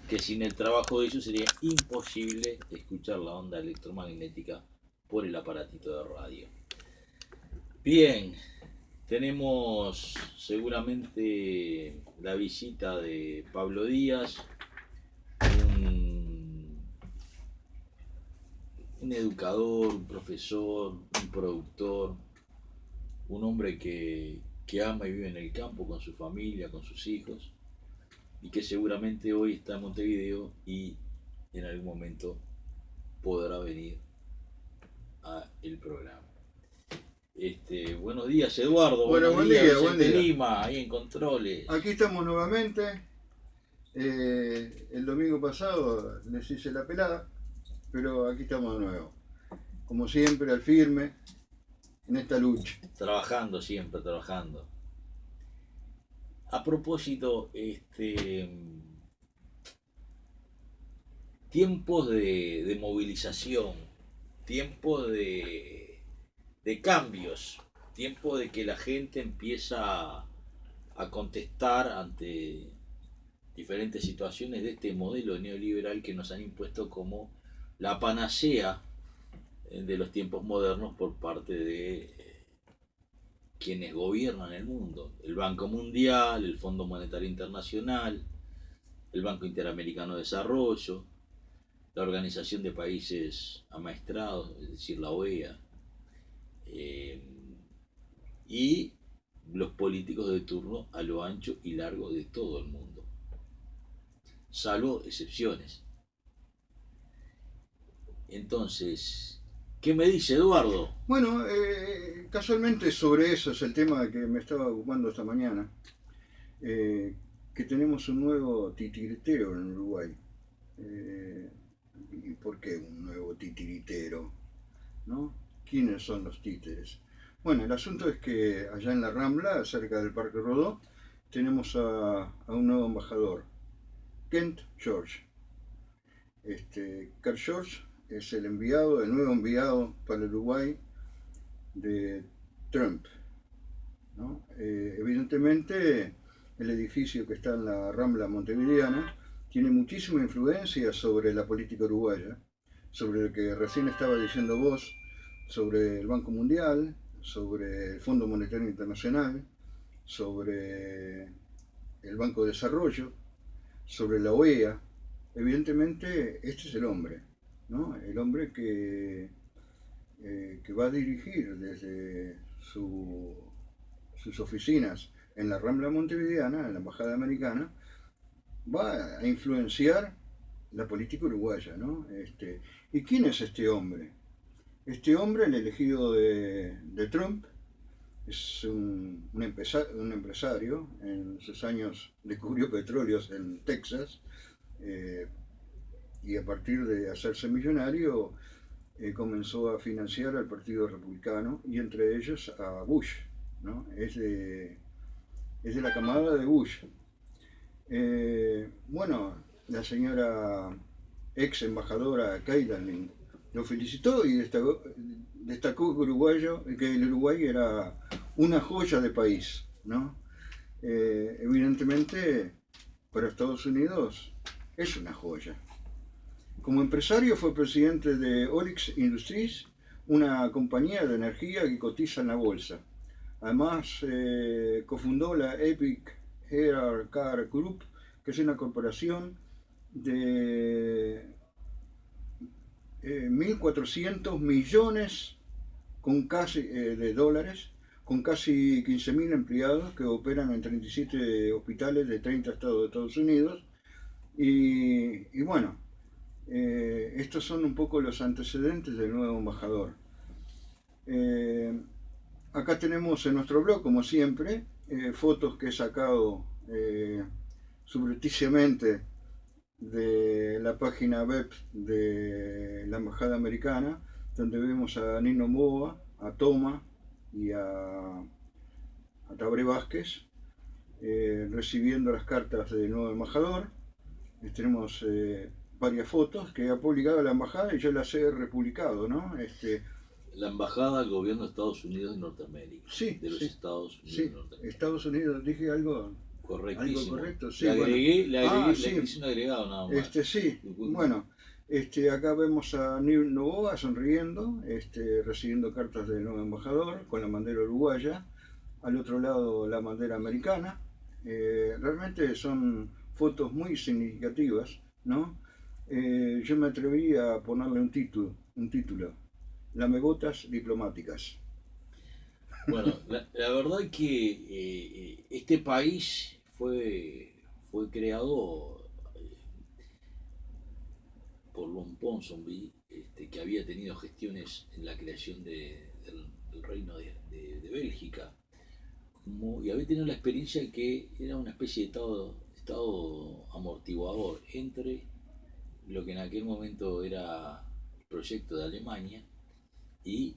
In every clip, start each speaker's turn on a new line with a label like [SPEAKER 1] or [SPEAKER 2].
[SPEAKER 1] que sin el trabajo de ellos sería imposible escuchar la onda electromagnética por el aparatito de radio. Bien, tenemos seguramente la visita de Pablo Díaz, un, un educador, un profesor, un productor, un hombre que ama y vive en el campo con su familia, con sus hijos, y que seguramente hoy está en Montevideo y en algún momento podrá venir a el programa. Buenos días Eduardo,
[SPEAKER 2] Bueno,
[SPEAKER 1] buenos
[SPEAKER 2] buen
[SPEAKER 1] días
[SPEAKER 2] día, buen
[SPEAKER 1] Vicente
[SPEAKER 2] día.
[SPEAKER 1] Lima, ahí en Controles.
[SPEAKER 2] Aquí estamos nuevamente. El domingo pasado les hice la pelada, pero aquí estamos de nuevo. Como siempre, al firme, en esta lucha.
[SPEAKER 1] Trabajando siempre, trabajando. A propósito, tiempos de movilización, tiempos de cambios, tiempo de que la gente empieza a contestar ante diferentes situaciones de este modelo neoliberal que nos han impuesto como la panacea de los tiempos modernos por parte de quienes gobiernan el mundo. El Banco Mundial, el Fondo Monetario Internacional, el Banco Interamericano de Desarrollo, la Organización de Países Amaestrados, es decir, la OEA, eh, y los políticos de turno a lo ancho y largo de todo el mundo, salvo excepciones. Entonces, ¿qué me dice Eduardo?
[SPEAKER 2] Bueno, casualmente sobre eso es el tema que me estaba ocupando esta mañana. eh, que tenemos un nuevo titiritero en Uruguay. Eh, ¿Y por qué un nuevo titiritero? ¿No? ¿Quiénes son los títeres? Bueno, el asunto es que allá en la Rambla, cerca del Parque Rodó, tenemos a un nuevo embajador, Kent George. Kent George es el nuevo enviado para Uruguay de Trump. ¿No? Evidentemente, el edificio que está en la Rambla montevideana tiene muchísima influencia sobre la política uruguaya, sobre lo que recién estaba diciendo vos, sobre el Banco Mundial, sobre el Fondo Monetario Internacional, sobre el Banco de Desarrollo, sobre la OEA. Evidentemente, este es el hombre, ¿no? El hombre que va a dirigir desde sus oficinas en la Rambla Montevideana, en la Embajada Americana, va a influenciar la política uruguaya, ¿no? ¿Y quién es este hombre? Este hombre, el elegido de Trump, es un empresario. En sus años descubrió petróleos en Texas, eh, y a partir de hacerse millonario comenzó a financiar al Partido Republicano y entre ellos a Bush, ¿no? Es de la camada de Bush. Bueno, la señora ex embajadora Keiderling lo felicitó y destacó que el Uruguay era una joya de país, ¿no? Evidentemente, para Estados Unidos es una joya. Como empresario fue presidente de Oryx Industries, una compañía de energía que cotiza en la bolsa. Además, cofundó la Epic Air Car Group, que es una corporación de 1.400 millones de dólares, con casi 15.000 empleados que operan en 37 hospitales de 30 estados de Estados Unidos. Y bueno, estos son un poco los antecedentes del nuevo embajador. Eh, Acá tenemos en nuestro blog, como siempre, fotos que he sacado subrepticiamente de la página web de la Embajada Americana, donde vemos a Nino Moa, a Toma y a Tabre Vázquez recibiendo las cartas del nuevo embajador. Tenemos varias fotos que ha publicado la embajada y yo las he republicado, ¿no?
[SPEAKER 1] La embajada del gobierno de Estados Unidos de Norteamérica.
[SPEAKER 2] Sí,
[SPEAKER 1] De los
[SPEAKER 2] sí,
[SPEAKER 1] Estados Unidos
[SPEAKER 2] sí.
[SPEAKER 1] de Norteamérica.
[SPEAKER 2] Estados Unidos, dije algo. ¿Algo
[SPEAKER 1] Correctísimo.
[SPEAKER 2] correcto? Sí,
[SPEAKER 1] Le
[SPEAKER 2] bueno.
[SPEAKER 1] agregué, le agregué,
[SPEAKER 2] Sí,
[SPEAKER 1] le hice un agregado nada más.
[SPEAKER 2] sí.
[SPEAKER 1] Disculpe.
[SPEAKER 2] Bueno, acá vemos a Nil Novoa sonriendo, recibiendo cartas del nuevo embajador con la bandera uruguaya. Al otro lado la bandera americana. Realmente son fotos muy significativas, ¿no? Yo me atreví a ponerle un título, Lamegotas diplomáticas.
[SPEAKER 1] Bueno, la verdad que este país fue creado por Lon Ponsonby, que había tenido gestiones en la creación del reino de Bélgica, y había tenido la experiencia de que era una especie de estado amortiguador entre lo que en aquel momento era el proyecto de Alemania y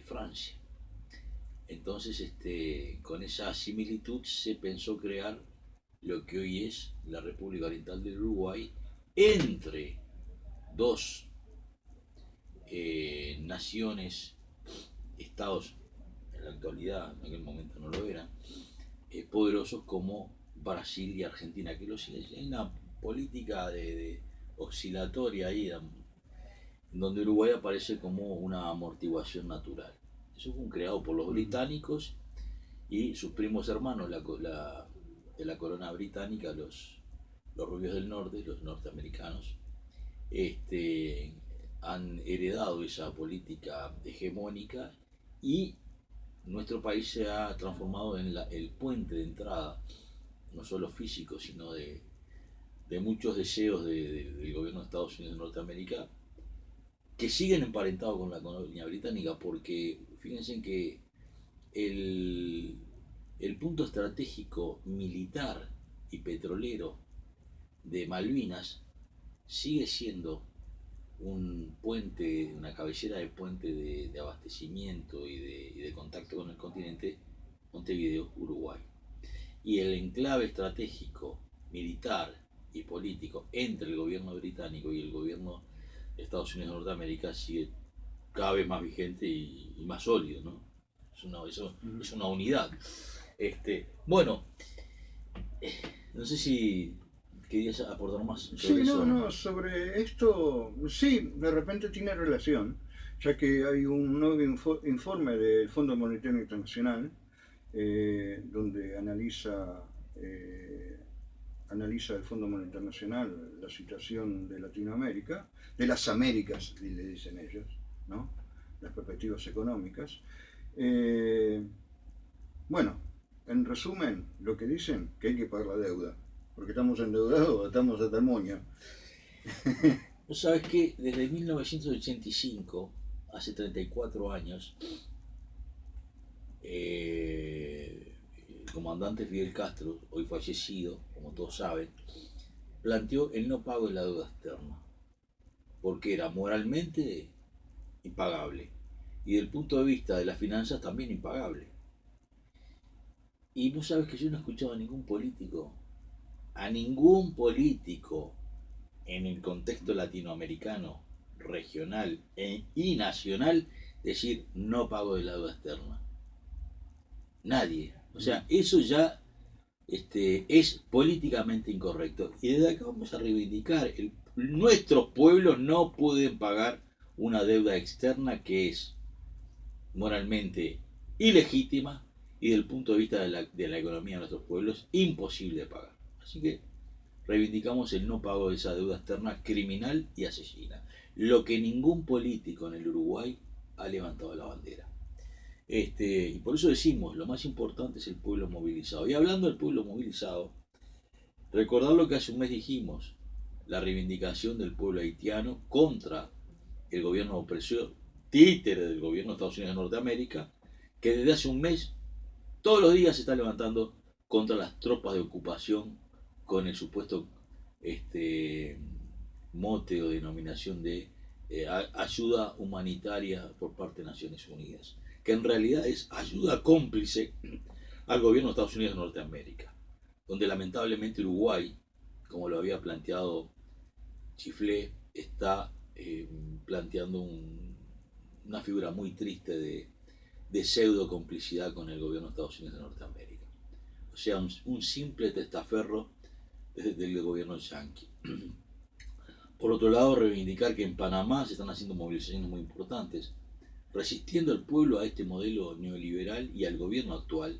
[SPEAKER 1] Francia. Entonces, con esa similitud se pensó crear lo que hoy es la República Oriental del Uruguay entre dos naciones, estados en la actualidad, en aquel momento no lo eran, poderosos como Brasil y Argentina, que lo siguen. Hay una política de oscilatoria ahí, donde Uruguay aparece como una amortiguación natural. Eso fue creado por los británicos y sus primos hermanos de la corona británica, los rubios del norte, los norteamericanos, han heredado esa política hegemónica y nuestro país se ha transformado en el puente de entrada, no solo físico, sino de muchos deseos del gobierno de Estados Unidos de Norteamérica que siguen emparentados con la colonia británica, porque fíjense en que el, el punto estratégico militar y petrolero de Malvinas sigue siendo un puente, una cabecera de puente de abastecimiento y de contacto con el continente, Montevideo, Uruguay. Y el enclave estratégico, militar y político entre el gobierno británico y el gobierno de Estados Unidos de Norteamérica sigue cada vez más vigente y más sólido, ¿no? Es una unidad. Bueno, no sé si querías aportar más sobre
[SPEAKER 2] Sí, no,
[SPEAKER 1] eso.
[SPEAKER 2] no, sobre esto, sí, de repente tiene relación, ya que hay un nuevo informe del Fondo Monetario Internacional donde analiza el Fondo Monetario Internacional la situación de Latinoamérica, de las Américas, le dicen ellos, ¿no? Las perspectivas económicas. Eh, bueno, en resumen, lo que dicen que hay que pagar la deuda, porque estamos endeudados, estamos hasta el moño.
[SPEAKER 1] Vos sabés que desde 1985, hace 34 años, el comandante Fidel Castro, hoy fallecido, como todos saben, planteó el no pago de la deuda externa, porque era moralmente impagable y desde el punto de vista de las finanzas también impagable. Y vos sabés que yo no he escuchado a ningún político en el contexto latinoamericano, regional y nacional, decir no pago de la deuda externa. Nadie. O sea, eso ya es políticamente incorrecto. Y desde acá vamos a reivindicar, nuestros pueblos no pueden pagar una deuda externa que es moralmente ilegítima y desde el punto de vista de la economía de nuestros pueblos imposible de pagar. Así que reivindicamos el no pago de esa deuda externa criminal y asesina. Lo que ningún político en el Uruguay ha levantado la bandera. Y por eso decimos, lo más importante es el pueblo movilizado. Y hablando del pueblo movilizado, recordar lo que hace un mes dijimos, la reivindicación del pueblo haitiano contra el gobierno opresor, títere del gobierno de Estados Unidos de Norteamérica, que desde hace un mes, todos los días se está levantando contra las tropas de ocupación con el supuesto mote o denominación de ayuda humanitaria por parte de Naciones Unidas, que en realidad es ayuda cómplice al gobierno de Estados Unidos de Norteamérica, donde lamentablemente Uruguay, como lo había planteado Chiflé, está planteando una figura muy triste de pseudo complicidad con el gobierno de Estados Unidos de Norteamérica. o sea, un simple testaferro del gobierno yanqui. Por otro lado, reivindicar que en Panamá se están haciendo movilizaciones muy importantes, resistiendo al pueblo a este modelo neoliberal y al gobierno actual.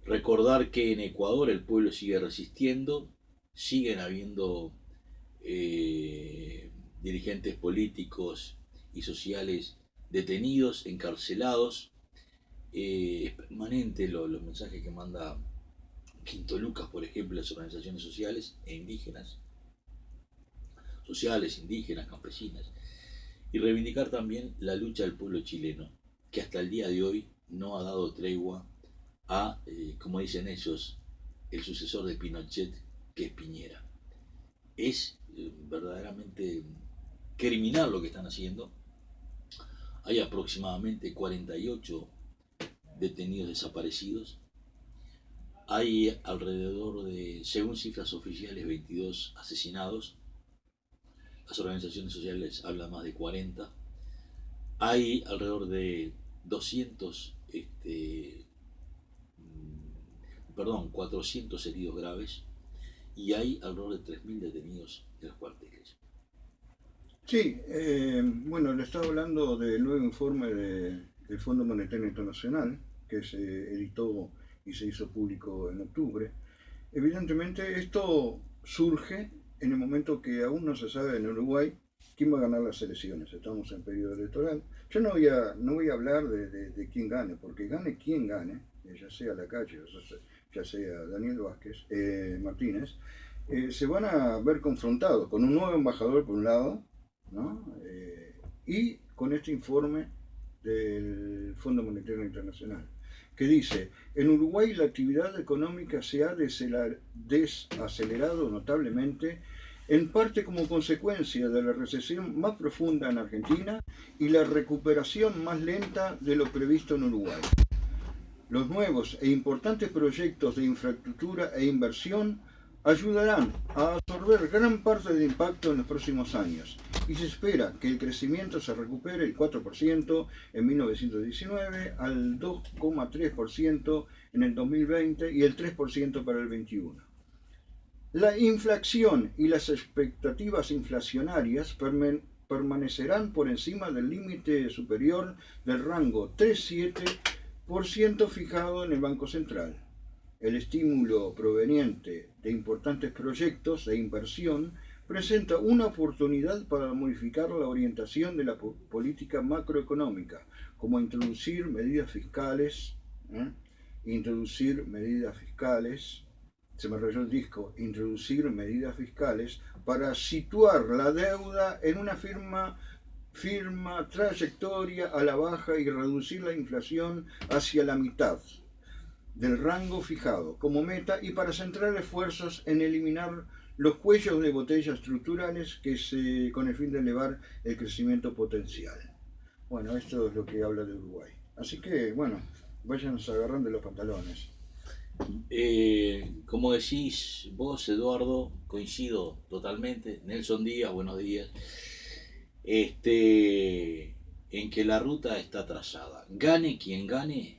[SPEAKER 1] Recordar que en Ecuador el pueblo sigue resistiendo, siguen habiendo dirigentes políticos y sociales detenidos, encarcelados. Es permanente los mensajes que manda Quinto Lucas, por ejemplo, las organizaciones sociales e indígenas, campesinas, y reivindicar también la lucha del pueblo chileno, que hasta el día de hoy no ha dado tregua a, como dicen ellos, el sucesor de Pinochet, que es Piñera. Es verdaderamente criminal lo que están haciendo. Hay aproximadamente 48 detenidos desaparecidos. Hay alrededor de, según cifras oficiales, 22 asesinados. Las organizaciones sociales hablan más de 40. Hay alrededor de 400 heridos graves y hay alrededor de 3.000 detenidos en los cuarteles.
[SPEAKER 2] Sí, bueno, le estaba hablando del nuevo informe del Fondo Monetario Internacional, que se editó y se hizo público en octubre. Evidentemente esto surge en el momento que aún no se sabe en Uruguay quién va a ganar las elecciones. Estamos en periodo electoral. Yo no voy a hablar de quién gane, porque gane quien gane, ya sea Lacalle, ya sea Daniel Martínez, se van a ver confrontados con un nuevo embajador por un lado, ¿no? Y con este informe del Fondo Monetario Internacional, que dice, en Uruguay la actividad económica se ha desacelerado notablemente, en parte como consecuencia de la recesión más profunda en Argentina y la recuperación más lenta de lo previsto en Uruguay. Los nuevos e importantes proyectos de infraestructura e inversión ayudarán a absorber gran parte del impacto en los próximos años y se espera que el crecimiento se recupere el 4% en 1919 al 2,3% en el 2020 y el 3% para el 21. La inflación y las expectativas inflacionarias permanecerán por encima del límite superior del rango 3,7% fijado en el Banco Central. El estímulo proveniente de importantes proyectos de inversión presenta una oportunidad para modificar la orientación de la política macroeconómica, como introducir medidas fiscales, se me rayó el disco, introducir medidas fiscales para situar la deuda en una firma trayectoria a la baja y reducir la inflación hacia la mitad del rango fijado como meta y para centrar esfuerzos en eliminar los cuellos de botella estructurales con el fin de elevar el crecimiento potencial. Bueno, esto es lo que habla de Uruguay. Así que, bueno, váyanos agarrando los pantalones.
[SPEAKER 1] Como decís vos, Eduardo, coincido totalmente. Nelson Díaz, buenos días. En que la ruta está trazada. Gane quien gane,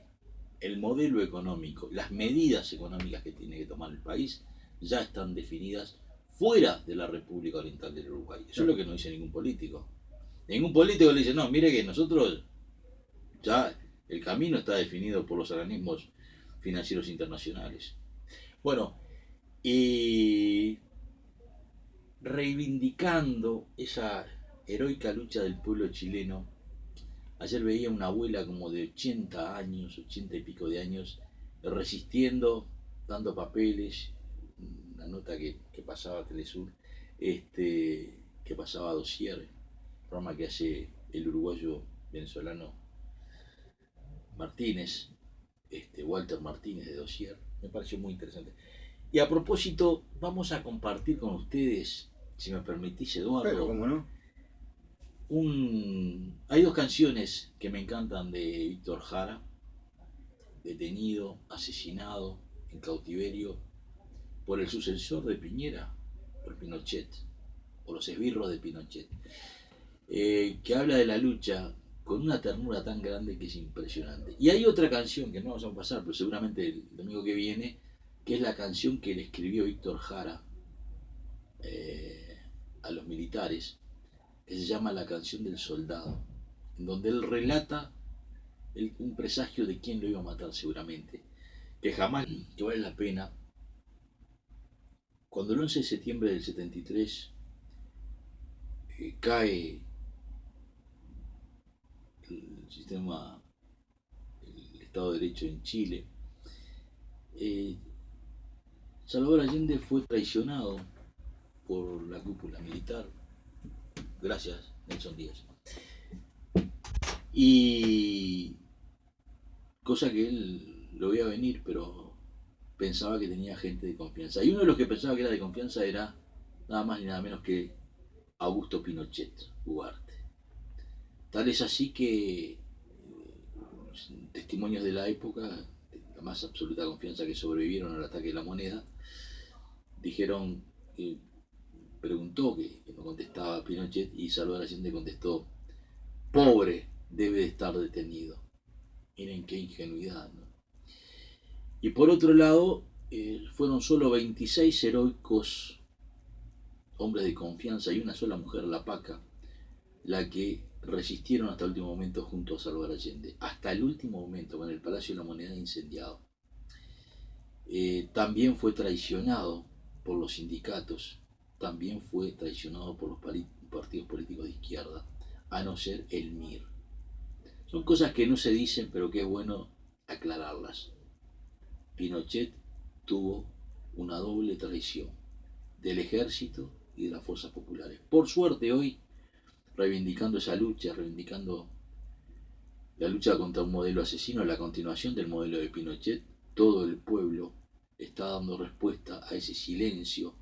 [SPEAKER 1] el modelo económico, las medidas económicas que tiene que tomar el país ya están definidas fuera de la República Oriental del Uruguay. Eso es lo que no dice ningún político. Ningún político le dice, no, mire que nosotros ya el camino está definido por los organismos financieros internacionales. Bueno, y reivindicando esa heroica lucha del pueblo chileno, ayer veía una abuela como de 80 años, 80 y pico de años, resistiendo, dando papeles, una nota que pasaba a Telesur, que pasaba a Dossier, programa que hace el uruguayo venezolano Martínez, Walter Martínez de Dossier, me pareció muy interesante. Y a propósito, vamos a compartir con ustedes, si me permitís, Eduardo.
[SPEAKER 2] Pero, ¿cómo no?
[SPEAKER 1] Hay dos canciones que me encantan de Víctor Jara, detenido, asesinado, en cautiverio, por el sucesor de Piñera, por Pinochet, o los esbirros de Pinochet, que habla de la lucha con una ternura tan grande que es impresionante. Y hay otra canción que no vamos a pasar, pero seguramente el domingo que viene, que es la canción que le escribió Víctor Jara eh, a los militares, que se llama La canción del soldado, en donde él relata un presagio de quién lo iba a matar seguramente, que jamás, que vale la pena. Cuando el 11 de septiembre del 73 cae el sistema, el Estado de Derecho en Chile, eh, Salvador Allende fue traicionado por la cúpula militar, gracias Nelson Díaz. Y cosa que él lo veía venir, pero pensaba que tenía gente de confianza. Y uno de los que pensaba que era de confianza era nada más ni nada menos que Augusto Pinochet Ugarte. Tal es así que testimonios de la época, de la más absoluta confianza, que sobrevivieron al ataque de la moneda, dijeron, preguntó que no contestaba Pinochet y Salvador Allende contestó, pobre, debe de estar detenido. Miren qué ingenuidad, ¿no? Y por otro lado, fueron solo 26 heroicos hombres de confianza y una sola mujer, la Paca, la que resistieron hasta el último momento junto a Salvador Allende. Hasta el último momento, con el Palacio de la Moneda incendiado. También fue traicionado por los sindicatos, también fue traicionado por los partidos políticos de izquierda, a no ser el MIR. Son cosas que no se dicen, pero que es bueno aclararlas. Pinochet tuvo una doble traición del ejército y de las fuerzas populares. Por suerte hoy, reivindicando esa lucha, reivindicando la lucha contra un modelo asesino, la continuación del modelo de Pinochet, todo el pueblo está dando respuesta a ese silencio,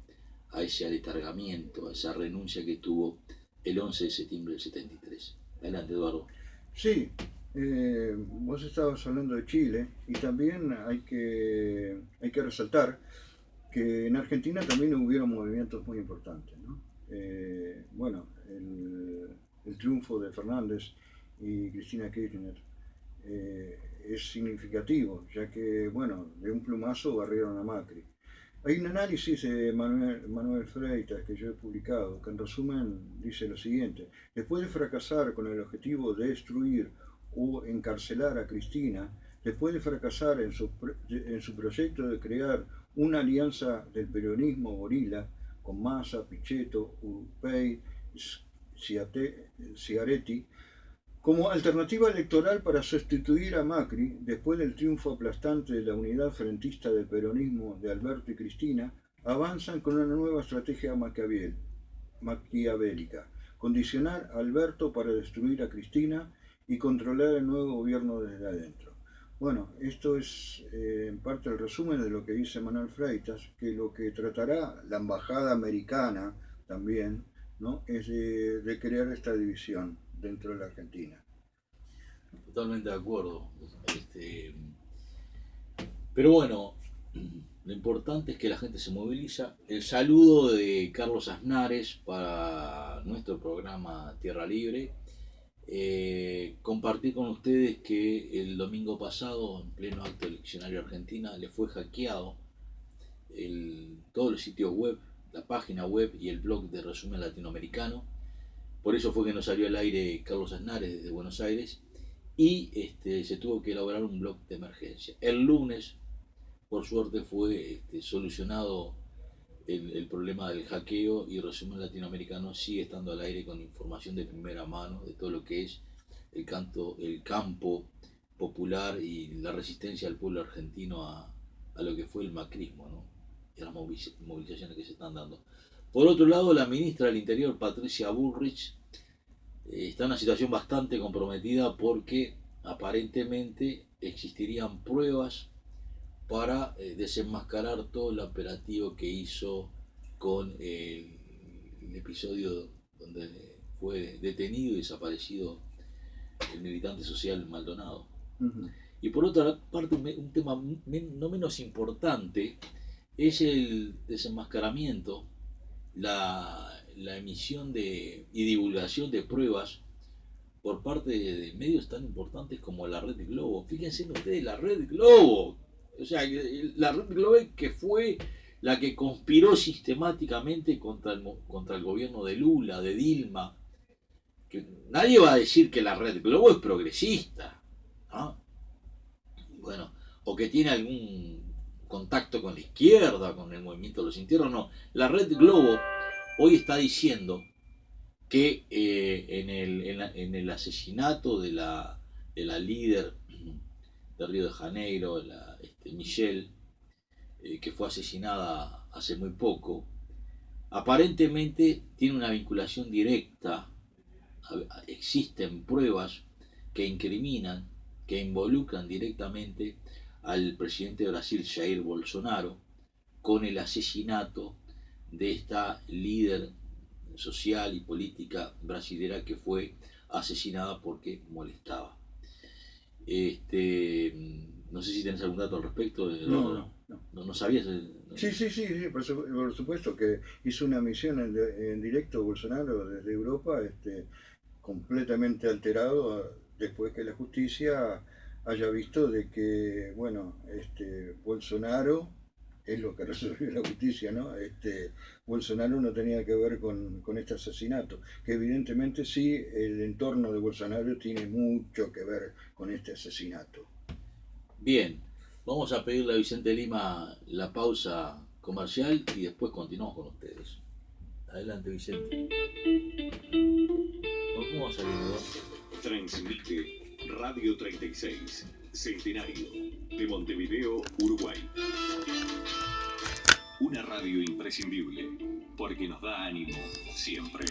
[SPEAKER 1] a ese aletargamiento, a esa renuncia que tuvo el 11 de septiembre del 73. Adelante, Eduardo.
[SPEAKER 2] Sí, vos estabas hablando de Chile y también hay que resaltar que en Argentina también hubieron movimientos muy importantes, ¿no? Bueno, el triunfo de Fernández y Cristina Kirchner es significativo, ya que, bueno, de un plumazo barrieron a Macri. Hay un análisis de Manuel Freitas que yo he publicado, que en resumen dice lo siguiente: después de fracasar con el objetivo de destruir o encarcelar a Cristina, después de fracasar en su proyecto de crear una alianza del peronismo gorila con Massa, Pichetto, Urpey, Ciaretti, como alternativa electoral para sustituir a Macri, después del triunfo aplastante de la unidad frentista del peronismo de Alberto y Cristina, avanzan con una nueva estrategia maquiavélica: condicionar a Alberto para destruir a Cristina y controlar el nuevo gobierno desde adentro. Bueno, esto es en parte el resumen de lo que dice Manuel Freitas, que lo que tratará la embajada americana también, ¿no?, es de crear esta división dentro de la Argentina.
[SPEAKER 1] Totalmente de acuerdo. Pero bueno, lo importante es que la gente se moviliza. El saludo de Carlos Aznares para nuestro programa Tierra Libre. Compartir con ustedes que el domingo pasado, en pleno acto eleccionario Argentina, le fue hackeado todo el sitio web, la página web y el blog de Resumen Latinoamericano. Por eso fue que nos salió al aire Carlos Aznares desde Buenos Aires y se tuvo que elaborar un blog de emergencia. El lunes, por suerte, fue solucionado el problema del hackeo y Resumen Latinoamericano sigue estando al aire con información de primera mano de todo lo que es el campo popular y la resistencia del pueblo argentino a lo que fue el macrismo, ¿no?, y a las movilizaciones que se están dando. Por otro lado, la ministra del Interior, Patricia Bullrich, está en una situación bastante comprometida porque aparentemente existirían pruebas para desenmascarar todo el operativo que hizo con el episodio donde fue detenido y desaparecido el militante social Maldonado.
[SPEAKER 2] Uh-huh.
[SPEAKER 1] Y por otra parte, un tema no menos importante es el desenmascaramiento, la emisión y divulgación de pruebas por parte de medios tan importantes como la Red Globo. Fíjense ustedes, la Red Globo. O sea, la Red Globo que fue la que conspiró sistemáticamente contra el gobierno de Lula, de Dilma. Que nadie va a decir que la Red Globo es progresista, ¿no? Bueno, o que tiene algún contacto con la izquierda, con el movimiento de los sin tierra, no. La Red Globo hoy está diciendo que en el asesinato de la líder de Río de Janeiro, Michelle, que fue asesinada hace muy poco, aparentemente tiene una vinculación directa, existen pruebas que incriminan, que involucran directamente al presidente de Brasil, Jair Bolsonaro, con el asesinato de esta líder social y política brasilera que fue asesinada porque molestaba. No sé si tenés algún dato al respecto. No sabías.
[SPEAKER 2] Sí, por supuesto que hizo una misión en directo Bolsonaro desde Europa, completamente alterado después que la justicia haya visto de que, bueno, Bolsonaro es lo que resolvió la justicia, ¿no? Bolsonaro no tenía que ver con este asesinato, que evidentemente sí, el entorno de Bolsonaro tiene mucho que ver con este asesinato.
[SPEAKER 1] Bien, vamos a pedirle a Vicente Lima la pausa comercial y después continuamos con ustedes. Adelante, Vicente. ¿Cómo va a salir, no?
[SPEAKER 3] Transmite Radio 36, Centenario, de Montevideo, Uruguay. Una radio imprescindible, porque nos da ánimo siempre.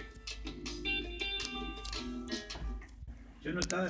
[SPEAKER 2] Yo no estaba